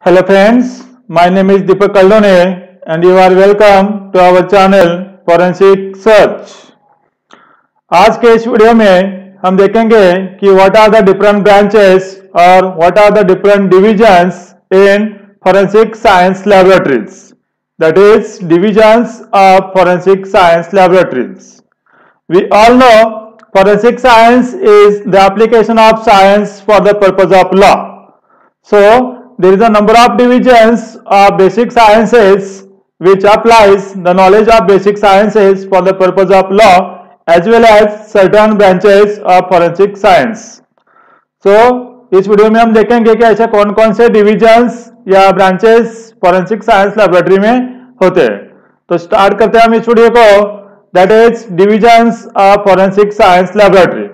Hello friends, my name is Deepak Kaldone and you are welcome to our channel Forensic Search. आज के इस video में हम देखेंगे कि what are the different branches or what are the different divisions in forensic science laboratories. That is divisions of forensic science laboratories. We all know forensic science is the application of science for the purpose of law. So there is a number of divisions of basic sciences which applies the knowledge of basic sciences for the purpose of law as well as certain branches of forensic science. So इस video में हम देखेंगे कि ऐसे कौन कौन से divisions या ब्रांचेस फोरेंसिक साइंस लैबोरेटरी में होते हैं. तो स्टार्ट करते हैं हम इस वीडियो को. That is divisions of forensic science laboratory.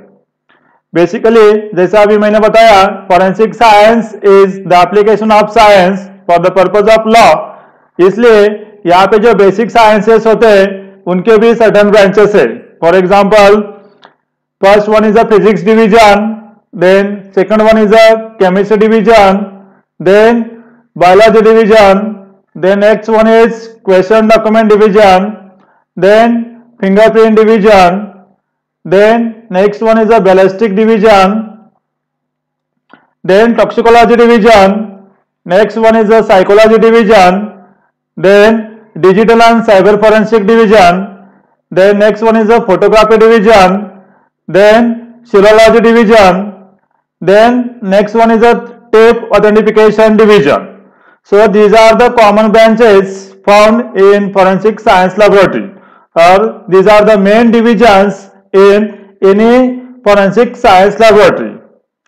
Basically जैसा अभी मैंने बताया, forensic science is the application of science for the purpose of law. इसलिए यहाँ पे जो बेसिक साइंसेस होते हैं उनके भी सर्टेन ब्रांचेस है. For example, first one is a physics division, then second one is a chemistry division, then biology division, then next one is question document division, then fingerprint division, then next one is a ballistic division, then toxicology division, next one is a psychology division, then digital and cyber forensic division, then next one is a photography division, then serology division, then next one is a tape authentication division. So these are the common branches found in forensic science laboratory, or these are the main divisions in any forensic science laboratory.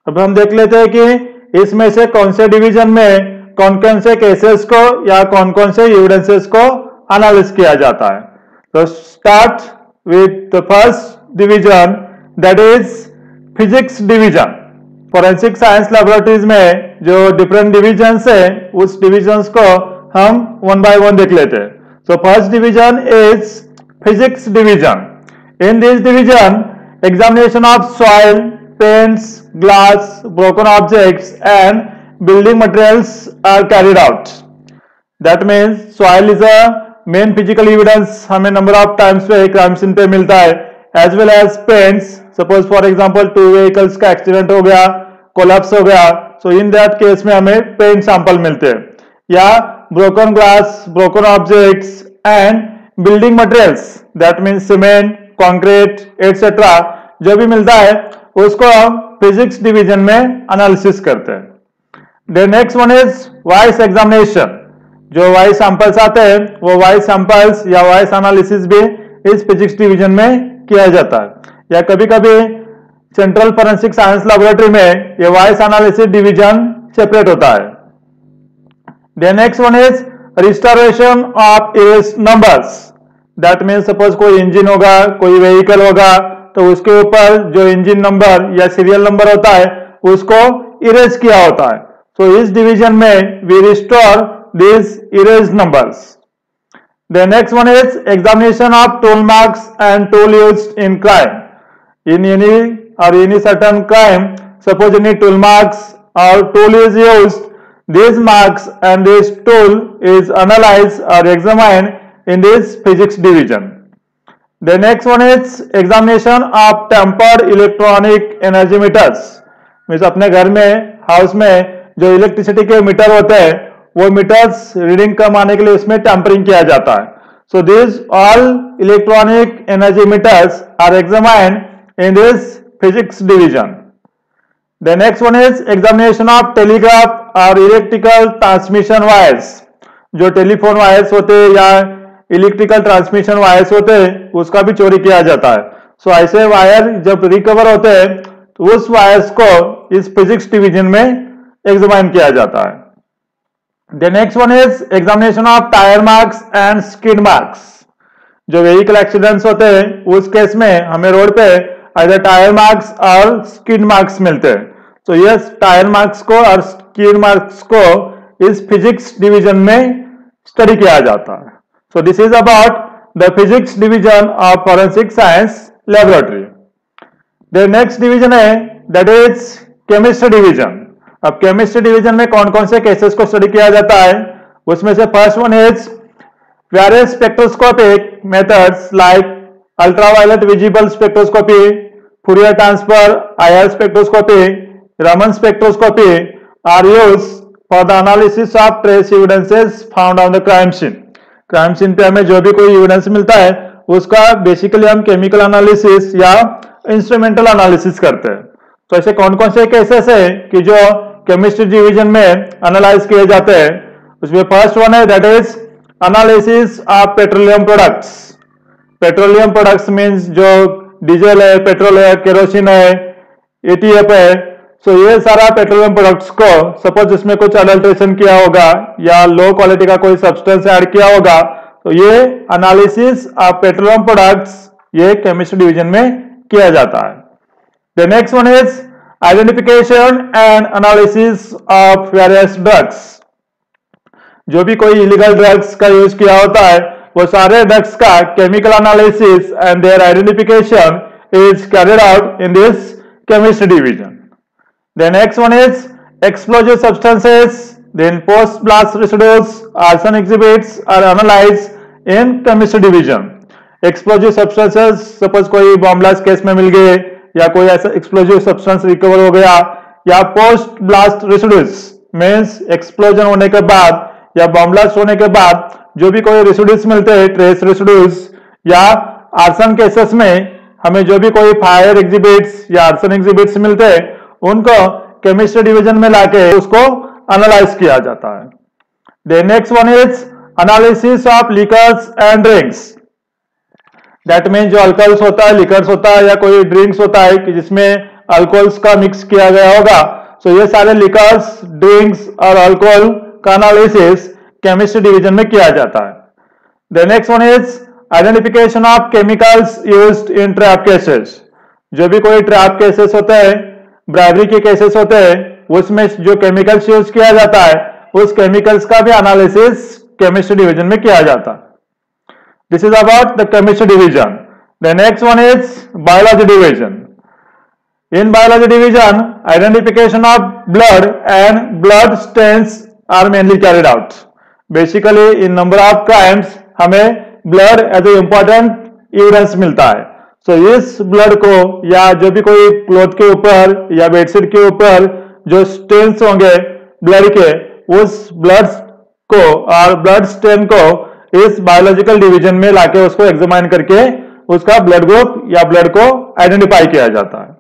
अब हम देख लेते हैं कि इसमें से कौन से डिवीजन में कौन कौन से केसेस को या कौन कौन से एविडेंसेस को एनालिसिस किया जाता है. तो start with the first division, that is physics division. Forensic science laboratories में जो डिफरेंट डिविजन्स है उस डिविजन्स को हम वन बाय वन देख लेते हैं. So first division is physics division. In this division, examination of soil, paints, glass, broken objects and building materials are carried out. That means soil is a main physical evidence हमें number of times पे crime scene पे मिलता है, as well as paints. Suppose for example two vehicles का accident हो गया, collapse हो गया, so in that case में हमें paint sample मिलते हैं. या broken glass, broken objects and building materials, that means cement, concrete etcetera जो भी मिलता है उसको हम फिजिक्स डिवीजन में एनालिसिस करते हैं. The next one is voice examination. जो वॉइस सैंपल्स आते हैं वो वॉइस सैंपल्स या वॉइस एनालिसिस भी इस फिजिक्स डिवीजन में किया जाता है. या कभी कभी सेंट्रल फोरेंसिक साइंस लैबोरेटरी में ये वॉइस एनालिसिस डिवीजन सेपरेट होता है. The next one is restoration of erased numbers. That means suppose कोई इंजन होगा, कोई व्हीकल होगा, तो उसके ऊपर जो इंजन नंबर या सीरियल नंबर होता है उसको इरेज किया होता है. सो इस डिवीजन में we restore this erase numbers. The next one is examination of tool marks and tool used in crime. In any certain crime, suppose any tool marks और tool is used, this marks and this tool is analysed और examined in this physics division. The next one is examination of tempered electronic energy meters. Means अपने घर में, house में जो electricity के metre होते हैं वो मीटर्स रीडिंग कम आने के लिए उसमें टेम्परिंग किया जाता है. So this all electronic energy meters are examined in this physics division. The next one is examination of telegraph और इलेक्ट्रिकल ट्रांसमिशन वायर्स. जो टेलीफोन वायर्स होते हैं या इलेक्ट्रिकल ट्रांसमिशन वायर्स होते हैं उसका भी चोरी किया जाता है. सो ऐसे वायर जब रिकवर होते हैं तो उस वायर्स को इस फिजिक्स डिवीजन में एग्जामिन किया जाता है. The next one is examination of tyre marks and skid marks. जो व्हीकल एक्सीडेंट्स होते हैं उस केस में हमें रोड पे आइदर टायर मार्क्स और स्किड मार्क्स मिलते हैं. तो ये टायर मार्क्स को और स्किड मार्क्स को इस फिजिक्स डिवीजन में स्टडी किया जाता है. So this is about the physics division of forensic science laboratory. The next division है that is chemistry division. अब केमिस्ट्री डिवीजन में कौन कौन से केसेस को स्टडी किया जाता है, उसमें से first one is various spectroscopic methods like ultraviolet visible spectroscopy, Fourier transfer, IR spectroscopy, Raman spectroscopy are used for the analysis of trace evidences found on the crime scene. Crime scene पे हमें जो भी कोई evidence मिलता है उसका basically हम chemical analysis या इंस्ट्रूमेंटल एनालिसिस करते हैं। तो ऐसे कौन कौन से केसेस है कि जो केमिस्ट्री डिवीजन में एनालाइज किए जाते हैं, उसमें फर्स्ट वन है that is analysis of petroleum products. Petroleum products means जो डीजल है, पेट्रोल है, केरोसिन है, ATF है, सो ये सारा पेट्रोलियम प्रोडक्ट्स को सपोज इसमें कुछ अडल्ट्रेशन किया होगा या लो क्वालिटी का कोई सब्सटेंस ऐड किया होगा, तो ये एनालिसिस ऑफ पेट्रोलियम प्रोडक्ट्स ये केमिस्ट्री डिवीजन में किया जाता है। The next one is identification and analysis of various drugs. जो भी कोई इलीगल ड्रग्स का यूज किया होता है वो सारे ड्रग्स का chemical analysis and their identification is carried out in this chemistry division. The next one is explosive substances, then post blast residues, arson exhibits are analyzed in chemistry division. Explosive substances suppose कोई bomb blast case में मिल गए या कोई ऐसा explosive substance recover हो गया, या post blast residues means explosion होने के बाद या बॉम्ब ब्लास्ट होने के बाद जो भी कोई रेसिड्यूज मिलते हैं, ट्रेस रेसिड्यूज, या आर्सन केसेस में हमें जो भी कोई फायर एग्जिबिट्स या आर्सन एग्जिबिट्स मिलते हैं उनको केमिस्ट्री डिवीजन में लाके उसको एनालाइज किया जाता है। The next one is analysis of liquors and drinks. That mean जो अल्कोहल्स होता है, लिकर्स होता है या कोई ड्रिंक्स होता है कि जिसमें अल्कोहल्स का मिक्स किया गया होगा, सो ये सारे लिकर्स, ड्रिंक्स और अल्कोहल का एनालिसिस केमिस्ट्री डिवीजन में किया जाता है। The next one is identification of chemicals used in trap cases. जो भी कोई ट्रैप केसेस होते हैं, ब्राइबरी के केसेस होते हैं, उसमें जो केमिकल्स यूज किया जाता है उस केमिकल्स का भी एनालिसिस केमिस्ट्री डिवीजन में किया जाता है। This is about the chemistry division. The next one is biology division. In biology division identification of blood and blood stains are mainly carried out. Basically in number of crimes हमें blood as a important evidence मिलता है। तो इस blood को या जो भी कोई क्लॉथ के ऊपर या बेडशीट के ऊपर जो स्टेन्स होंगे ब्लड के, उस ब्लड को और ब्लड स्टेन को इस बायोलॉजिकल डिवीजन में लाके उसको एग्जामाइन करके उसका ब्लड ग्रुप या ब्लड को आइडेंटिफाई किया जाता है।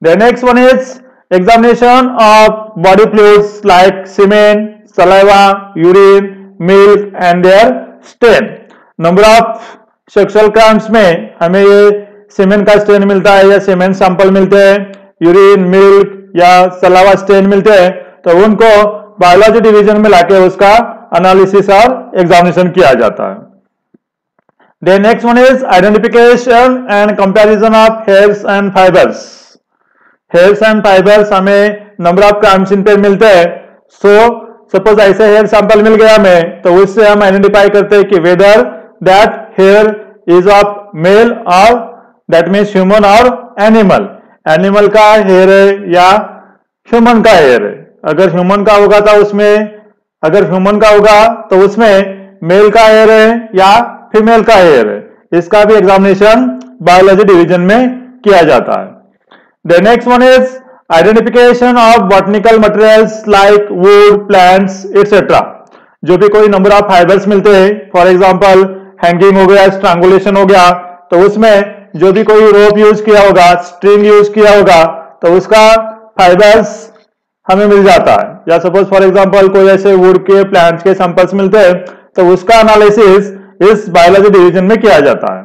The next one is examination of body fluids like semen, saliva, urine, milk and their stain. Number of sexual crimes में हमें ये सीमेन का स्टेन मिलता है या सीमेन सैंपल मिलते हैं, यूरिन, मिल्क या सलावा स्टेन मिलते हैं, तो उनको बायोलॉजी डिवीजन में लाके उसका एनालिसिस और एग्जामिनेशन किया जाता है। The next one is identification and comparison of hairs and fibres. Hairs and fibres हमें नंबर ऑफ क्राइम सीन पे मिलते हैं। सो सपोज ऐसे हेयर सैंपल मिल गया हमें, तो उससे हम आइडेंटिफाई करते हैं कि whether that here is of male और दैट मीन्स ह्यूमन और एनिमल। एनिमल का हेयर है या ह्यूमन का हेयर है। अगर ह्यूमन का होगा तो उसमें मेल का हेयर है या फीमेल का हेयर है। इसका भी एग्जामिनेशन बायोलॉजी डिवीजन में किया जाता है। The next one is identification of botanical materials like would, plants etcetera. जो भी कोई नंबर ऑफ फाइबर्स मिलते हैं, फॉर एग्जांपल हैंगिंग हो गया, स्ट्रैंगुलेशन हो गया, तो उसमें जो भी कोई रोप यूज किया होगा, स्ट्रिंग यूज किया होगा, तो उसका फाइबर्स हमें मिल जाता है। या सपोज फॉर एग्जांपल कोई ऐसे वुड के, प्लांट्स के सैंपल्स मिलते हैं, तो उसका एनालिसिस इस बायोलॉजी डिवीजन में किया जाता है।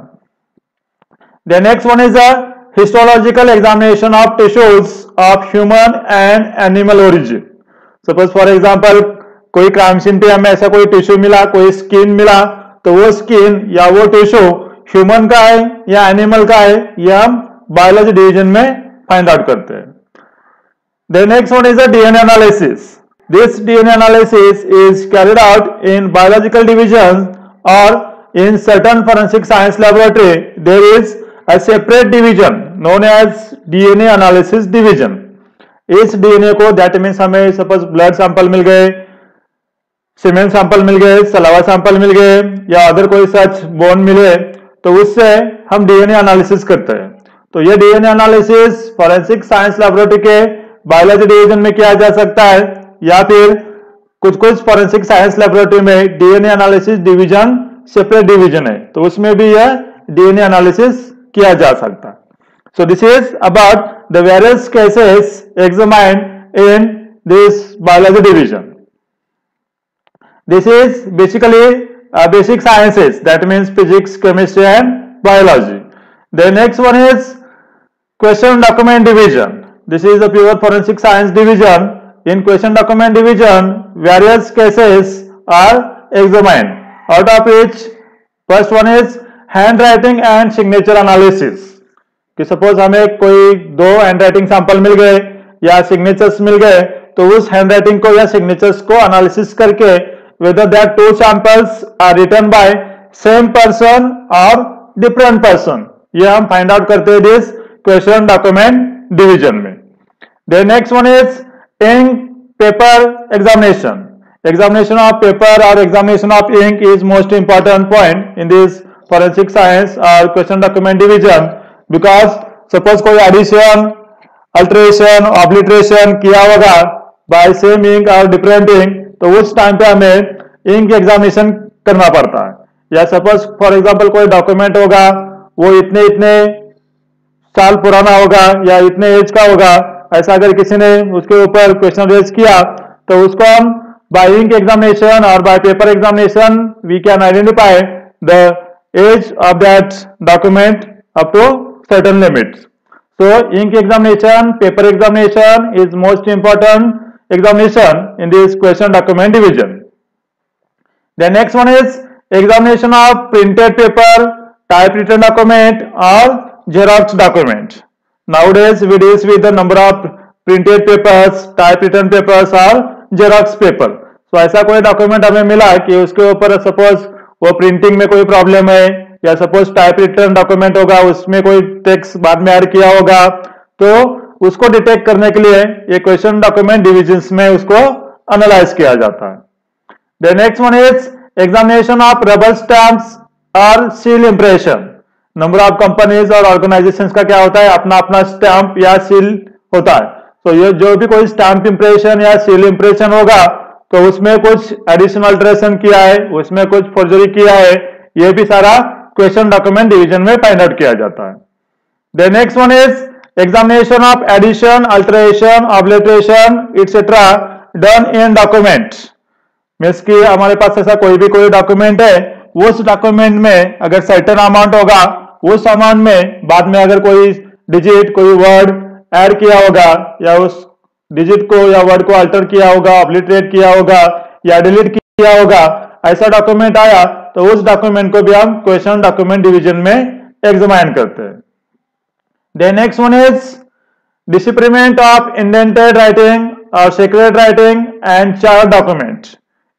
The next one is a histological examination of tissues of human and animal origin. Suppose for example कोई क्राइम सीन पे हमें ऐसा कोई टिश्यू मिला, कोई स्किन मिला, तो वो स्किन या वो टिश्यू ह्यूमन का है या एनिमल का है, यह हम बायोलॉजी डिवीजन में फाइंड आउट करते हैं। The next one is a DNA analysis. This DNA analysis is carried out in biological division और in certain forensic science laboratory there is a separate division known as DNA analysis division. इस DNA को, that means हमें suppose blood sample मिल गए, cement sample मिल गए, Salawa sample मिल गए या other कोई सच bone मिले, तो उससे हम डीएनए एनालिसिस करते हैं। तो ये DNA analysis forensic science laboratory के बायोलॉजी डिवीजन में किया जा सकता है, या फिर कुछ कुछ फॉरेंसिक साइंस लैबोरेटरी में DNA analysis division separate division है, तो उसमें भी यह डीएनए एनालिसिस किया जा सकता है। So this is about the various cases examined in this biology division. This is basically basic sciences, that means physics, chemistry and biology. The next one is question document division. This is the pure forensic science division. In question document division, various cases are examined, out of which first one is handwriting and signature analysis. कि suppose हमें कोई दो handwriting sample मिल गए या signatures मिल गए, तो उस handwriting को या सिग्नेचर्स को एनालिसिस करके whether that two samples are written by same person or different person, ये हम फाइंड आउट करते हैं दिस क्वेश्चन डॉक्यूमेंट डिवीजन में. The next one is ink paper examination. Examination of paper or examination of ink is most important point in this forensic science or question document division, because suppose कोई addition, alteration, obliteration किया होगा by same ink or different ink, तो उस time पे हमें ink examination करना पड़ता है. या सपोज फॉर एग्जांपल कोई डॉक्यूमेंट होगा, वो इतने इतने साल पुराना होगा या इतने एज का होगा, ऐसा अगर किसी ने उसके ऊपर क्वेश्चन रेज किया, तो उसको हम बाय इंक एग्जामिनेशन और by paper examination we can identify the age of that document up to certain limits. So ink examination, paper examination is most important examination in this question document division. The next one is examination of printed paper, typewritten document or Xerox document. Nowadays we deal with the number of printed papers, typewritten papers or Xerox paper. So ऐसा कोई document हमें मिला कि उसके ऊपर suppose वो printing में कोई प्रॉब्लम है, या सपोज टाइपरिटन डॉक्यूमेंट होगा, उसमें कोई टेक्स्ट बाद में ऐड किया होगा, तो उसको डिटेक्ट करने के लिए ये क्वेश्चन डॉक्यूमेंट डिविजन्स में उसको एनालाइज किया जाता है. The next one is examination of rubber stamps और seal impression. Number of companies और ऑर्गेनाइजेशंस का क्या होता है, अपना अपना स्टैंप या सील होता है. तो ये जो भी कोई स्टैंप इंप्रेशन या सील इंप्रेशन होगा, तो उसमें कुछ एडिशनल अल्टरेशन किया है, उसमें कुछ फोर्जरी किया है, ये भी सारा क्वेश्चन डॉक्यूमेंट डिवीजन में फाइंड आउट किया जाता है. The next one is examination of addition, alteration, obliteration etc. done in document. Means कि हमारे पास ऐसा कोई डॉक्यूमेंट है, उस डॉक्यूमेंट में अगर सर्टेन अमाउंट होगा, उस अमाउंट में बाद में अगर कोई डिजिट, कोई वर्ड ऐड किया होगा, या उस डिजिट को या वर्ड को अल्टर किया होगा, ऑब्लिटरेट किया होगा या डिलीट किया होगा, ऐसा डॉक्यूमेंट आया, तो उस डॉक्यूमेंट को भी हम क्वेश्चन डॉक्यूमेंट डिवीजन में एग्जामिन करते हैं. The next one is decipherment of indented writing or secret writing and chart document.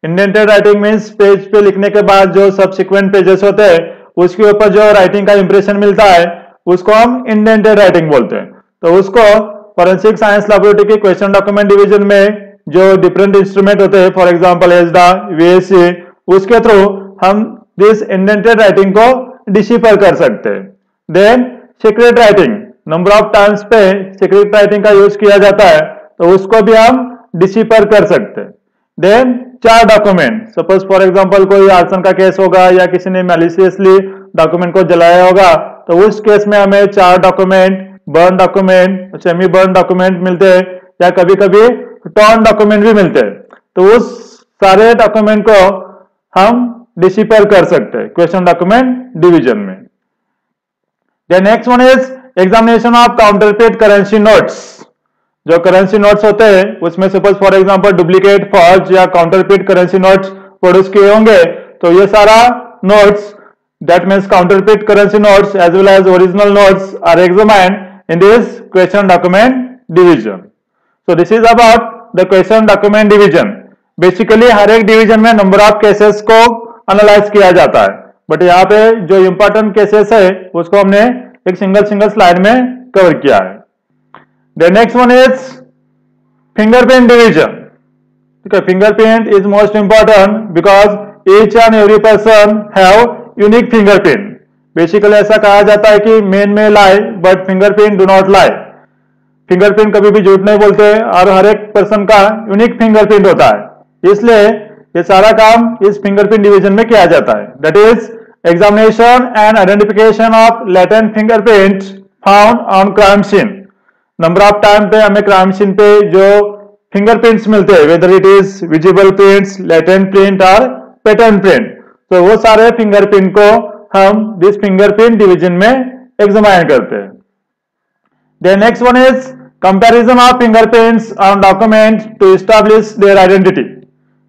Indented writing means page पे लिखने के बाद जो subsequent pages होते हैं, उसके ऊपर जो राइटिंग का इंप्रेशन मिलता है, उसको हम इंडेंटेड राइटिंग बोलते हैं. तो उसको फोरेंसिक साइंस लैबोरेटरी के क्वेश्चन डॉक्यूमेंट डिवीजन में जो डिफरेंट इंस्ट्रूमेंट होते हैं, फॉर एग्जांपल एसडा, वीएससी, उसके थ्रू हम दिस इंडेंटेड राइटिंग को डिसिफर कर सकते हैं. Then secret writing, number of times पे सीक्रेट राइटिंग का यूज किया जाता है, तो उसको भी हम डिसिफर कर सकते हैं. देन चार डॉक्यूमेंट, सपोज फॉर एग्जांपल कोई आर्सन का केस होगा या किसी ने मैलिशियसली डॉक्यूमेंट को जलाया होगा, तो उस केस में हमें चार document, burn document, semi burn document मिलते हैं, या कभी कभी टॉर्न डॉक्यूमेंट भी मिलते हैं. तो उस सारे डॉक्यूमेंट को हम डिसिफर कर सकते हैं क्वेश्चन डॉक्यूमेंट डिवीजन में. The next one is examination of counterfeit currency notes. जो करेंसी नोट्स होते हैं, उसमें suppose for example duplicate, forge या काउंटरफिट करेंसी नोट्स प्रोड्यूस किए होंगे, तो ये सारा notes, that means counterfeit currency notes as well as original notes are examined in this question document division. So this is about the question document division. Basically हर एक division में number of cases को analyse किया जाता है, but यहाँ पे जो इंपॉर्टेंट केसेस है उसको हमने एक सिंगल स्लाइड में कवर किया है. The next one is fingerprint division, ठीक है, fingerprint is most important because each and every person have unique fingerprint. Basically ऐसा कहा जाता है कि men may lie but fingerprint do not lie. Fingerprint कभी भी झूठ नहीं बोलते और हर एक पर्सन का यूनिक फिंगरप्रिंट होता है, इसलिए ये सारा काम इस फिंगरप्रिंट डिवीजन में किया जाता है। That is examination and identification of latent fingerprint found on crime scene. Number of time पे हमें क्राइम सीन पे जो फिंगरप्रिंट्स मिलते हैं, whether it is visible prints, latent print और पैटर्न प्रिंट, तो वो सारे फिंगरप्रिंट को हम दिस फिंगरप्रिंट डिवीजन में एग्जामाइन करते हैं। The next one is comparison of fingerprints on document to establish their identity।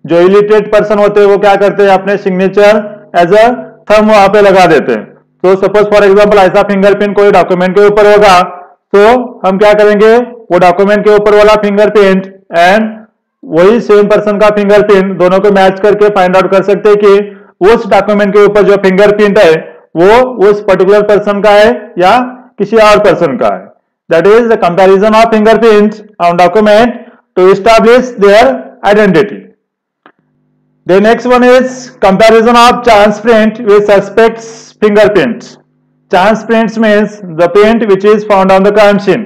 जो इलिटरेट पर्सन होते हैं वो क्या करते हैं, अपने सिग्नेचर एज अ थंब वहां पे लगा देते हैं। तो सपोज फॉर एग्जांपल ऐसा फिंगरप्रिंट कोई डॉक्यूमेंट के ऊपर होगा तो हम क्या करेंगे, वो डॉक्यूमेंट के ऊपर वाला फिंगरप्रिंट एंड वही सेम पर्सन का फिंगरप्रिंट दोनों को मैच करके फाइंड आउट कर सकते हैं कि उस डॉक्यूमेंट के ऊपर जो फिंगरप्रिंट है वो उस पर्टिकुलर पर्सन का है या किसी और पर्सन का है। That is the comparison of fingerprints on document to establish their identity. The next one is comparison of chance print with suspect's fingerprints. Chance prints means the print which is found on the crime scene.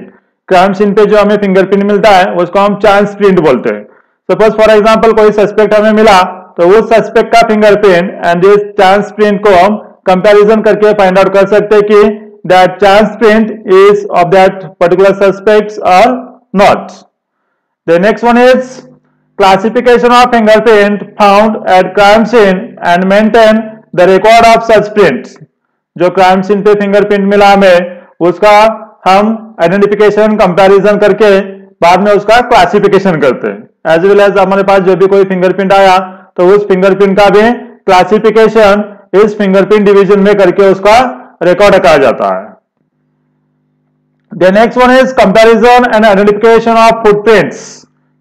Crime scene पे जो हमें fingerprint मिलता है उसको हम chance print बोलते हैं। Suppose for example कोई सस्पेक्ट हमें मिला तो उस सस्पेक्ट का fingerprint and this chance print को हम कंपैरिजन करके फाइंड आउट कर सकते हैं कि that chance print is of that particular suspects or not. The next one is classification of fingerprint found at crime scene and maintain the record of such prints। जो crime scene पे fingerprint मिला हमें उसका हम identification comparison करके बाद में उसका classification करते हैं। as well as हमारे पास जो भी कोई fingerprint आया तो उस fingerprint का भी classification इस fingerprint division में करके उसका रिकॉर्ड रखा जाता है। The next one is comparison and identification of footprints।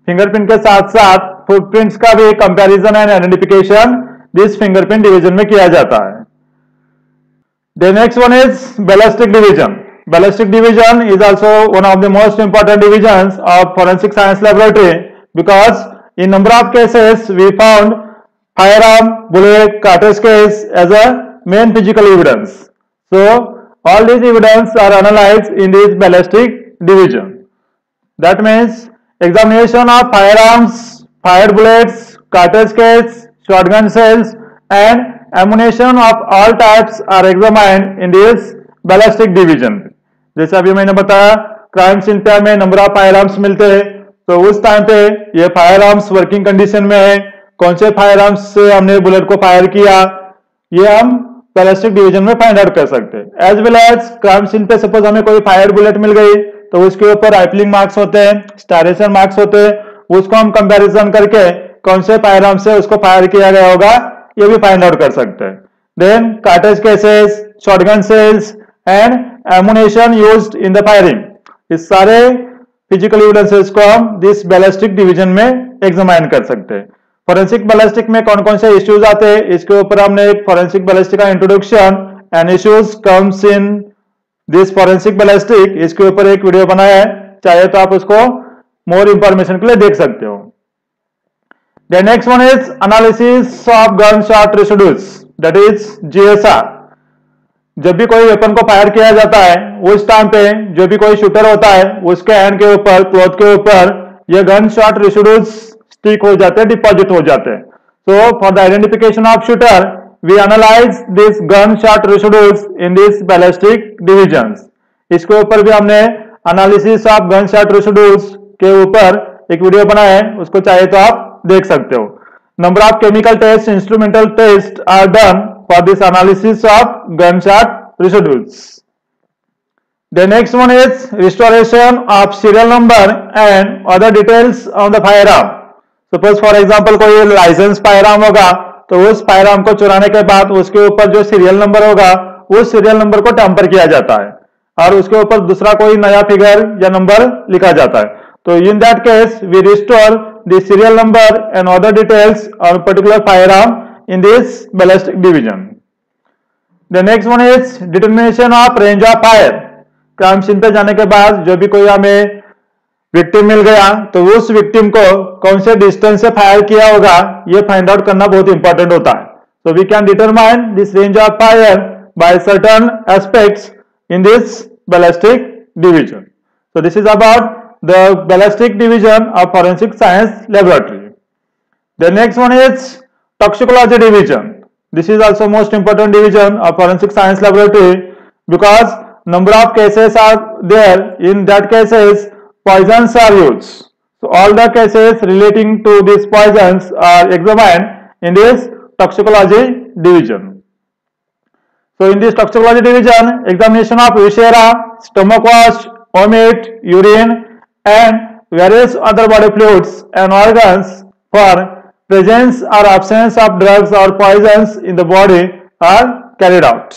Fingerprint के साथ साथ फुटप्रिंट्स का भी comparison and identification this fingerprint division में किया जाता है। The next one is ballistic division। Ballistic division is also one of the most important divisions of forensic science laboratory because in number of cases we found firearm, bullet, cartridge case as a main physical evidence। So all these evidence are analyzed in this ballistic division। That means examination of firearms, fired bullets, cartridge case, shotgun shells and ammunition of all types are examined in this ballistic division। जैसे अभी मैंने बताया crime scene पे हमें number of fire arms मिलते हैं तो उस टाइम पे ये फायर आर्म्स वर्किंग कंडीशन में है, कौन से फायर आर्म्स से हमने बुलेट को फायर किया ये हम बैलिस्टिक डिवीजन में फाइंड आउट कर सकते हैं। As well as crime scene पे सपोज हमें कोई फायर बुलेट मिल गई तो उसके ऊपर राइफलिंग मार्क्स होते हैं, स्टायरेशन मार्क्स होते हैं, उसको हम कंपैरिजन करके कौन से फायर आर्म से उसको फायर किया गया होगा ये भी फाइंड आउट कर सकते हैं। Then cartridge cases, shotgun shells and ammunition used in the firing, इस सारे फिजिकल एविडेंसेस को हम दिस बैलिस्टिक डिवीजन में एग्जामाइन कर सकते हैं। फोरेंसिक बैलिस्टिक में कौन कौन से इश्यूज आते हैं इसके ऊपर हमने एक फोरेंसिक बैलिस्टिक का introduction and issues comes in this forensic ballistic, इसके ऊपर एक वीडियो बनाया है, चाहे तो आप उसको मोर इंफॉर्मेशन के लिए देख सकते हो। The next one is analysis of gun shot residues, that is GSR। जब भी कोई वेपन को फायर किया जाता है उस टाइम पे जो भी कोई शूटर होता है उसके हैंड के ऊपर, क्लॉथ के ऊपर ये गन शॉट रेसिड्यूज स्टिक हो जाते हैं, डिपॉजिट हो जाते हैं। So for the identification of shooter we analyse this gun shot residues in this ballistic divisions. इसके ऊपर भी हमने analysis of gun shot residues के ऊपर एक वीडियो बनाया है, उसको चाहे तो आप देख सकते हो। Number of chemical test, instrumental test are done for this analysis of gunshot residues। The next one is restoration of serial number and other details on the firearm। Suppose for example कोई licence firearm होगा तो उस firearm को चुराने के बाद उसके ऊपर जो सीरियल नंबर होगा उस सीरियल नंबर को टेम्पर किया जाता है और उसके ऊपर दूसरा कोई नया फिगर या नंबर लिखा जाता है। तो in that case we restore the serial number and other details on particular firearm in this ballistic division। The next one is determination of range of fire। Crime scene पे जाने के बाद जो भी कोई हमें विक्टिम मिल गया तो उस विक्टिम को कौन से डिस्टेंस से फायर किया होगा ये फाइंड आउट करना बहुत इंपॉर्टेंट होता है. So we can determine this range of fire by certain aspects in this ballistic division. So this is about the ballistic division of forensic science laboratory. The next one is toxicology division. This is also most important division of forensic science laboratory because number of cases are there. In that cases poisons are used. So all the cases relating to these poisons are examined in this toxicology division. So in this toxicology division, examination of viscera, stomach wash, vomit, urine and various other body fluids and organs for presence or absence of drugs or poisons in the body are carried out.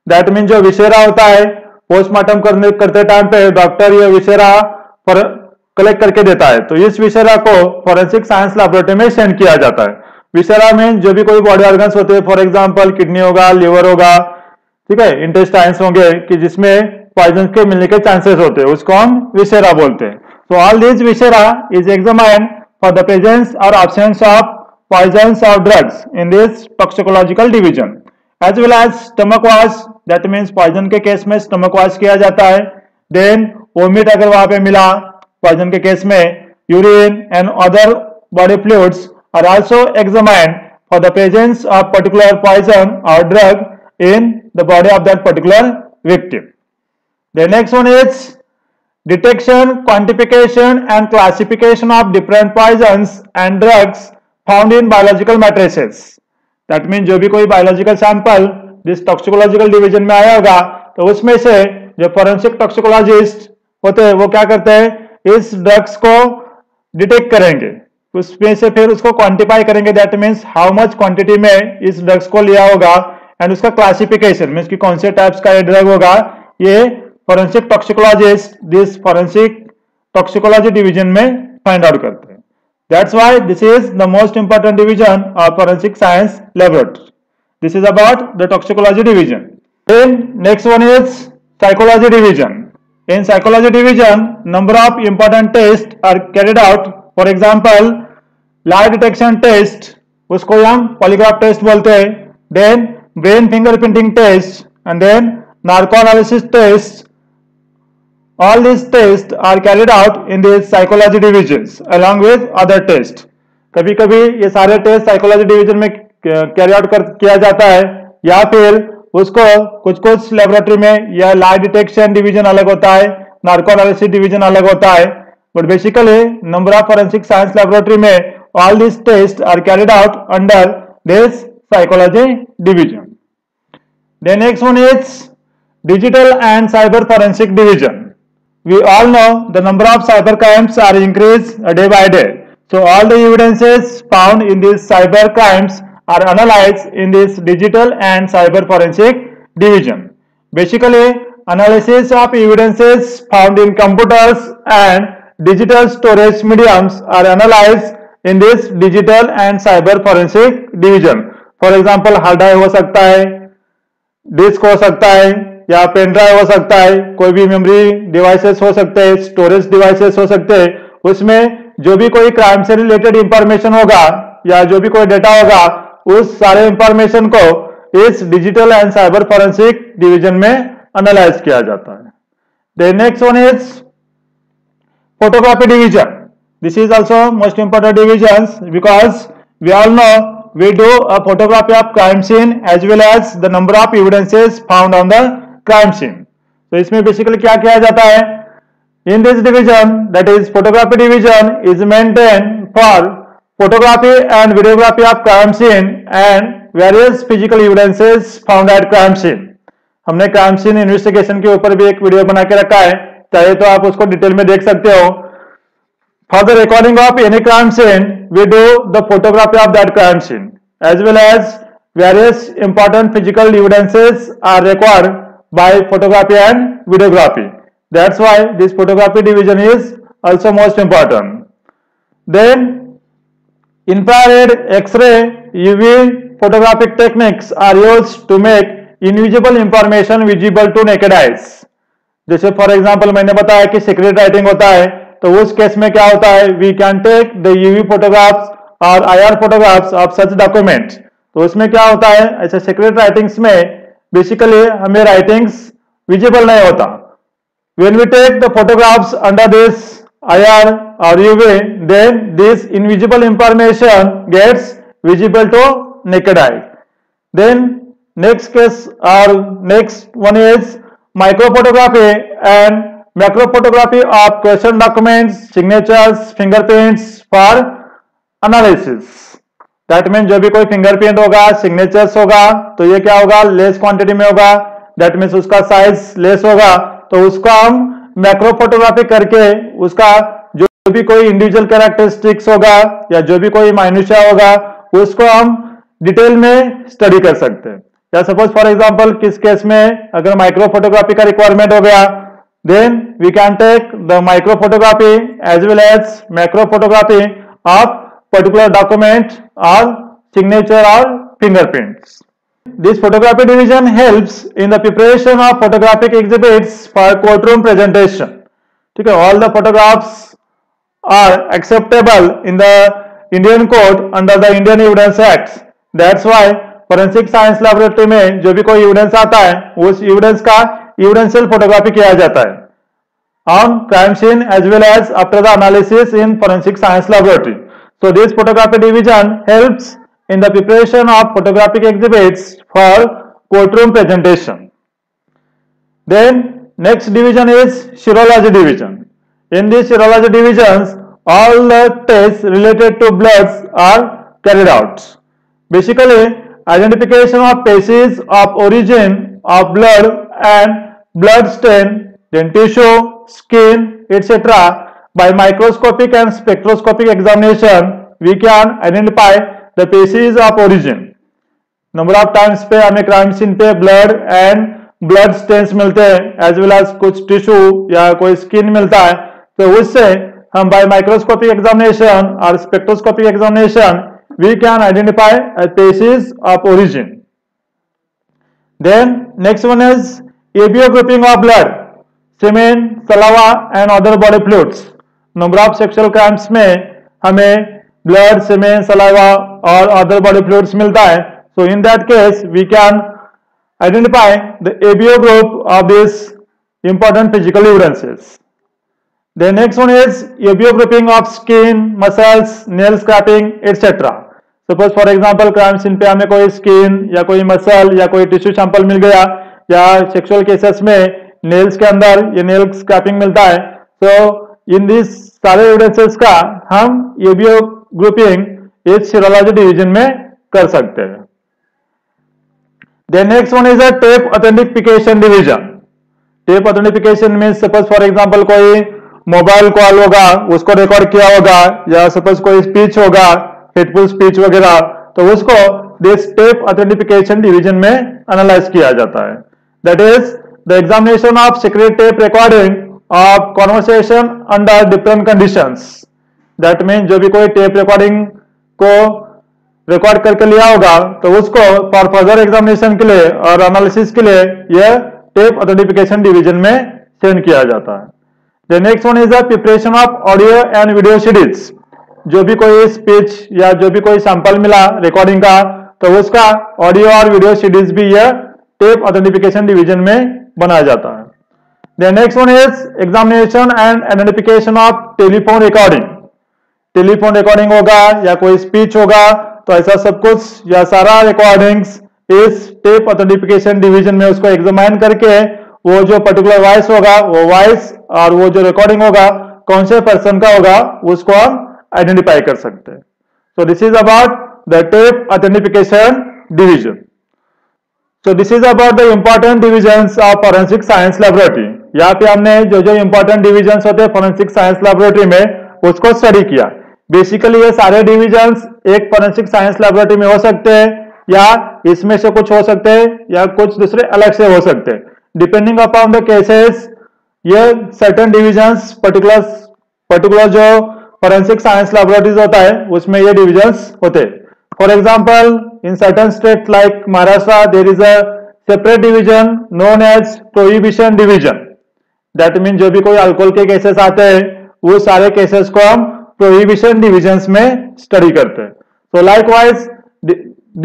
That means जो विशेरा होता है postmortem करते time पे doctor ये विशेरा collect करके देता है, तो इस विशेरा को फॉरेंसिक साइंस लैबोरेटरी में सेंड किया जाता है. विशेरा में जो भी कोई बॉडी ऑर्गन्स होते हैं, फॉर एग्जांपल किडनी होगा, लिवर होगा, ठीक है, इंटेस्टाइन्स होंगे कि जिसमें पॉइजन के मिलने के चांसेस होते हैं, उसको हम विशेरा बोलते हैं. So all this viscera is examined for the presence or absence of poisons or drugs in this toxicological division, as well as stomach wash. That means poison के केस में stomach wash किया जाता है. Then vomit अगर वहां पे मिला poison के केस में, urine and other body fluids are also examined for the presence of particular poison or drug in the body of that particular victim. The next one is detection, quantification and classification of different poisons and drugs found in biological matrices. That means जो भी कोई biological sample जिस toxicological division में आया होगा तो उसमें से जो forensic toxicologist होते हैं वो क्या करते हैं, इस drugs को डिटेक्ट करेंगे, उसमें से फिर उसको क्वांटिफाई करेंगे. That means how much quantity में इस ड्रग्स को लिया होगा एंड उसका क्लासिफिकेशन मीन्स कि कौन से टाइप्स का ये ड्रग होगा, ये forensic toxicologist this forensic toxicology division में फाइंड आउट करते हैं. That's why this is the most important division of forensic science laboratory. This is about the toxicology division. Then next one is psychology division. In psychology division, number of important tests are carried out. For example, lie detection test, उसको हम polygraph test बोलते हैं. Then brain fingerprinting test, and then narcoanalysis test. All these tests are carried out in these psychology divisions along with other tests. कभी कभी ये सारे test psychology division में carry out किया जाता है, या फिर उसको कुछ कुछ लेबोरेटरी में या लाई डिटेक्शन डिवीजन अलग होता है, नार्को एनालिसिस डिवीजन अलग होता है. But basically number of forensic science laboratory में all this test are carried out under this psychology division. The next one is digital and cyber forensic division. We all know the number of cyber crimes are increased day by day. So all the evidences found in these cyber crimes are analyzed in this digital and cyber forensic division. Basically, analysis of evidences found in computers and digital storage mediums are analyzed in this digital and cyber forensic division. For example, hard drive हो सकता है, disc हो सकता है या pen drive हो सकता है, कोई भी मेमोरी डिवाइसेस हो सकते हैं, स्टोरेज डिवाइसेस हो सकते हैं. उसमें जो भी कोई क्राइम से रिलेटेड इंफॉर्मेशन होगा या जो भी कोई डेटा होगा उस सारे इंफॉर्मेशन को इस digital and cyber forensic division में एनालाइज किया जाता है. The next one is photography division. This is also most important division because we all know we do a photography of crime scene as well as the number of evidences found on the crime scene. तो इसमें basically क्या किया जाता है, in this division, that is photography division, is maintained for photography and videography of crime scene and various physical evidences found at crime scene. हमने crime scene investigation के ऊपर भी एक वीडियो बना के रखा है, चाहे तो आप उसको डिटेल में देख सकते हो. For the recording of any crime scene, we do the photography of that crime scene, as well as various important physical evidences are required by photography and videography. That's why this photography division is also most important. Then, infrared, X-ray, UV photographic techniques are used to make invisible information visible to naked eyes. जैसे for example मैंने बताया कि secret writing होता है तो उस case में क्या होता है, we can take the UV photographs और IR photographs of such document. तो उसमें क्या होता है, ऐसे सीक्रेट राइटिंग्स में बेसिकली हमें राइटिंग्स विजिबल नहीं होता। When we take the photographs under this IR or UV, then this invisible information gets visible to naked eye. Then next case or next one is microphotography and macrophotography of question documents, signatures, fingerprints for analysis. That means जो भी कोई fingerprint होगा, signatures होगा, तो ये क्या होगा, less quantity में होगा, दैट मीन्स उसका साइज लेस होगा, तो उसका हम मैक्रो फोटोग्राफी करके उसका जो भी कोई इंडिविजुअल कैरेक्टरिस्टिक्स होगा या जो भी कोई माइन्यूशिया होगा उसको हम डिटेल में स्टडी कर सकते हैं। या सपोज फॉर एग्जांपल किस केस में अगर माइक्रो फोटोग्राफी का रिक्वायरमेंट हो गया, then we can take the micro photography as well as macro photography of particular document और सिग्नेचर और fingerprints. This photography division helps in the preparation of photographic exhibits for courtroom presentation. ठीक है, all the photographs are acceptable in the Indian court under the Indian Evidence Act. That's why forensic science laboratory में जो भी कोई evidence आता है उस evidence का evidential photography किया जाता है on crime scene as well as after the analysis in forensic science laboratory. So this photography division helps in the preparation of photographic exhibits for courtroom presentation. Then next division is serology division. In this serology divisions, all the tests related to bloods are carried out. Basically, identification of places of origin of blood and blood stain, then tissue, skin, etc. By microscopic and spectroscopic examination, we can identify the places of origin. Number of times पे हमें crime scene पे blood and blood stains मिलते हैं as well as कुछ tissue या कोई skin मिलता है, तो उससे हम बाय माइक्रोस्कोपिक एग्जामिनेशन और spectroscopic examination we can identify places of origin. Then next one is ABO grouping of blood, semen, saliva and other body fluids. Number of sexual crimes में हमें ब्लड, सीमेन, सलाइवा और other body fluids मिलता है, so in that case we can identify the ABO group of these important physical evidences. The next one is ABO grouping of skin, muscles, nail scraping, etc. Suppose for example crime scene पे हमें कोई skin या कोई muscle या कोई tissue sample मिल गया या sexual cases में nails के अंदर ये nail scraping मिलता है, so in these सारे evidences का हम ABO ग्रुपिंग इस serology डिवीजन में कर सकते हैं। The next one is a tape authentication division. Tape authentication means suppose for example कोई मोबाइल कॉल होगा उसको रिकॉर्ड किया होगा या सपोज कोई स्पीच होगा, हेटफुल स्पीच वगैरह, तो उसको दिस टेप ऑथेंटिफिकेशन डिवीजन में एनालाइज किया जाता है। That is the examination of secret tape recording of conversation under different conditions. That mean जो भी कोई टेप रिकॉर्डिंग को रिकॉर्ड करके लिया होगा तो उसको फॉर फर्दर एग्जामिनेशन के लिए और एनालिसिस के लिए यह टेप ऑथेंटिफिकेशन डिवीजन में सेंड किया जाता है। The next one is the preparation of audio and video CDs. जो भी कोई स्पीच या जो भी कोई सैंपल मिला रिकॉर्डिंग का तो उसका ऑडियो और वीडियो सीडीज भी यह टेप ऑथेंटिफिकेशन डिवीजन में बनाया जाता है। The next one is examination and identification of telephone recording. Telephone recording होगा या कोई स्पीच होगा तो ऐसा सब कुछ या सारा रिकॉर्डिंग्स इस टेप ऑथेंटिफिकेशन डिवीजन में उसको एग्जामिन करके वो जो पर्टिकुलर वॉइस होगा वो वॉइस और वो जो रिकॉर्डिंग होगा कौन से पर्सन का होगा उसको हम आइडेंटिफाई कर सकते हैं। So this is about the tape authentification division. So this is about the important divisions of forensic science laboratory. यहाँ पे हमने जो जो इंपॉर्टेंट डिविजन्स होते हैं फोरेंसिक साइंस लैबोरेटरी में उसको स्टडी किया। बेसिकली ये सारे डिविजन्स एक फोरेंसिक साइंस लैबोरेटरी में हो सकते हैं या इसमें से कुछ हो सकते हैं या कुछ दूसरे अलग से हो सकते हैं, डिपेंडिंग अपॉन द केसेस। ये सर्टेन डिविजन्स पर्टिकुलर जो फोरेंसिक साइंस लैबोरेटरीज होता है उसमें ये डिविजन्स होते हैं। For example in certain state like Maharashtra there is a separate division known as prohibition division. That mean जो भी कोई अल्कोहल के केसेस आते हैं वो सारे केसेस को हम प्रोहिबिशन डिविजन्स में स्टडी करते हैं. So likewise,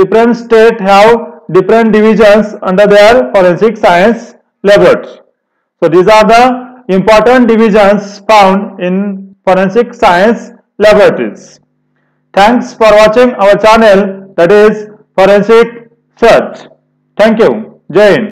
different state have different divisions under their forensic science laboratory. So these are the important divisions found in forensic science laboratories. Thanks for watching our channel, that is Forensic Search. Thank you. Jai Hind.